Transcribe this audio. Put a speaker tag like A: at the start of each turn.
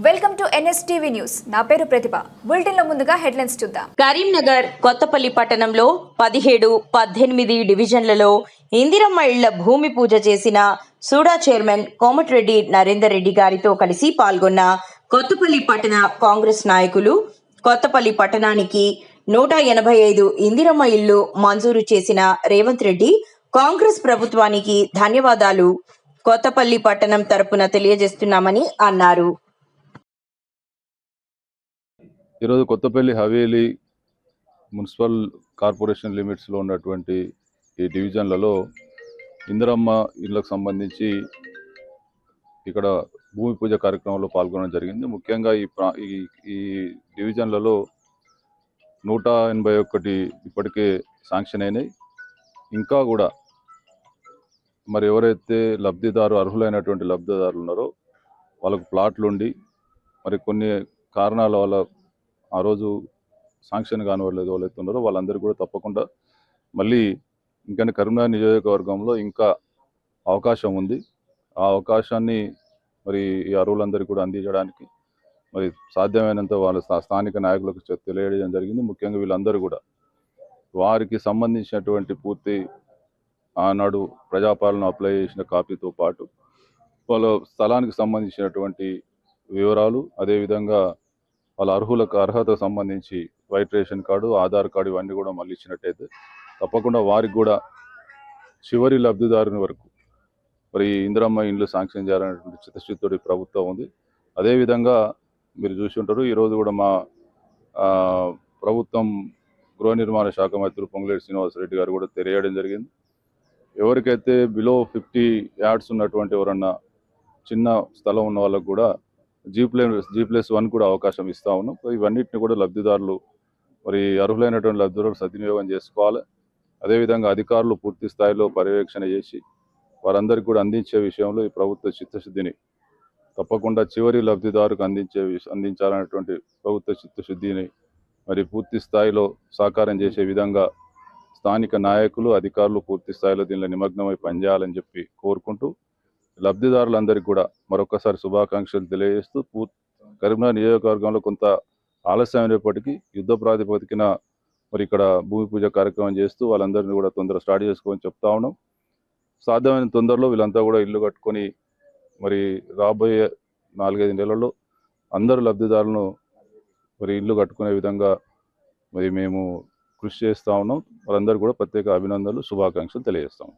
A: Welcome to NSTV news. నా పేరు ప్రతిభ. బులెటిన్లో ముందుగా హెడ్లైన్స్ చూద్దాం.
B: కరీంనగర్ కొత్తపల్లి పట్టణంలో 17, 18 డివిజన్లలో ఇందిరమ్మ ఇళ్ల భూమి పూజ చేసిన సూడా చైర్మన్ కోమటిరెడ్డి నరేందర్ రెడ్డి గారితో కలిసి పాల్గొన్న కొత్తపల్లి పట్టణ కాంగ్రెస్ నాయకులు కొత్తపల్లి పట్టణానికి 185 ఇందిరమ్మ ఇళ్లు మంజూరు చేసిన రేవంత్ రెడ్డి కాంగ్రెస్ ప్రభుత్వానికి ధన్యవాదాలు కొత్తపల్లి పట్టణం తరపున తెలియజేస్తున్నామని అన్నారు.
C: ఈరోజు కొత్తపల్లి హవేలీ మున్సిపల్ కార్పొరేషన్ లిమిట్స్లో ఉన్నటువంటి ఈ డివిజన్లలో ఇందిరమ్మ ఇళ్లకు సంబంధించి ఇక్కడ భూమి పూజ కార్యక్రమంలో పాల్గొనడం జరిగింది. ముఖ్యంగా ఈ డివిజన్లలో 181 ఇప్పటికే శాంక్షన్ అయినాయి. ఇంకా కూడా మరి ఎవరైతే అర్హులైనటువంటి లబ్ధిదారులు ఉన్నారో వాళ్ళకు ప్లాట్లు ఉండి మరి కొన్ని కారణాల వల్ల ఆ రోజు శాంక్షన్ కాని వాళ్ళు ఎవరైతే ఉన్నారో వాళ్ళందరూ కూడా తప్పకుండా మళ్ళీ ఇంకా కరీంనగర్ నియోజకవర్గంలో ఇంకా అవకాశం ఉంది. ఆ అవకాశాన్ని మరి ఈ అర్హులందరికీ కూడా అందించడానికి మరి సాధ్యమైనంత వాళ్ళ స్థానిక నాయకులకు తెలియజేయడం జరిగింది. ముఖ్యంగా వీళ్ళందరూ కూడా వారికి సంబంధించినటువంటి పూర్తి ఆనాడు ప్రజాపాలన అప్లై చేసిన కాపీతో పాటు వాళ్ళ స్థలానికి సంబంధించినటువంటి వివరాలు, అదేవిధంగా వాళ్ళ అర్హతకు సంబంధించి white ration card, Aadhaar card ఇవన్నీ కూడా మళ్ళీ ఇచ్చినట్టయితే తప్పకుండా వారికి కూడా చివరి లబ్ధిదారుని వరకు మరి ఇందిరమ్మ ఇండ్లు శాంక్షన్ చేయాలనేటువంటి చిత్తశుద్ధితోటి ప్రభుత్వం ఉంది. అదేవిధంగా మీరు చూసి ఉంటారు, ఈరోజు కూడా మా ప్రభుత్వం గృహ నిర్మాణ శాఖ మంత్రి పొంగులేటి శ్రీనివాసరెడ్డి గారు కూడా తెలియడం జరిగింది. ఎవరికైతే బిలో 50 యార్డ్స్ ఉన్నటువంటి ఎవరన్నా చిన్న స్థలం ఉన్న వాళ్ళకు కూడా G+1 కూడా అవకాశం ఇస్తా ఉన్నాం. ఇవన్నిటిని కూడా లబ్ధిదారులు మరి అర్హులైనటువంటి లబ్ధిదారులు సద్వినియోగం చేసుకోవాలి. అదేవిధంగా అధికారులు పూర్తి స్థాయిలో పర్యవేక్షణ చేసి వారందరికీ కూడా అందించే విషయంలో ఈ ప్రభుత్వ చిత్తశుద్ధిని తప్పకుండా చివరి లబ్ధిదారుకు అందించాలనేటువంటి ప్రభుత్వ చిత్తశుద్ధిని మరి పూర్తి స్థాయిలో సాకారం చేసే విధంగా స్థానిక నాయకులు, అధికారులు పూర్తి స్థాయిలో దీనిలో నిమగ్నమై పనిచేయాలని చెప్పి కోరుకుంటూ లబ్ధిదారులందరికీ కూడా మరొకసారి శుభాకాంక్షలు తెలియజేస్తూ కరీంనగర్ నియోజకవర్గంలో కొంత ఆలస్యమైనప్పటికీ యుద్ధ ప్రాతిపదికన మరి ఇక్కడ భూమి పూజ కార్యక్రమం చేస్తూ వాళ్ళందరినీ కూడా తొందరగా స్టార్ట్ చేసుకోమని చెప్తా ఉన్నాం. సాధ్యమైన తొందరలో వీళ్ళంతా కూడా ఇల్లు కట్టుకొని మరి రాబోయే 4-5 నెలల్లో అందరూ లబ్ధిదారులను మరి ఇల్లు కట్టుకునే విధంగా మరి మేము కృషి చేస్తూ ఉన్నాం. వాళ్ళందరూ కూడా ప్రత్యేక అభినందనలు, శుభాకాంక్షలు తెలియజేస్తాం.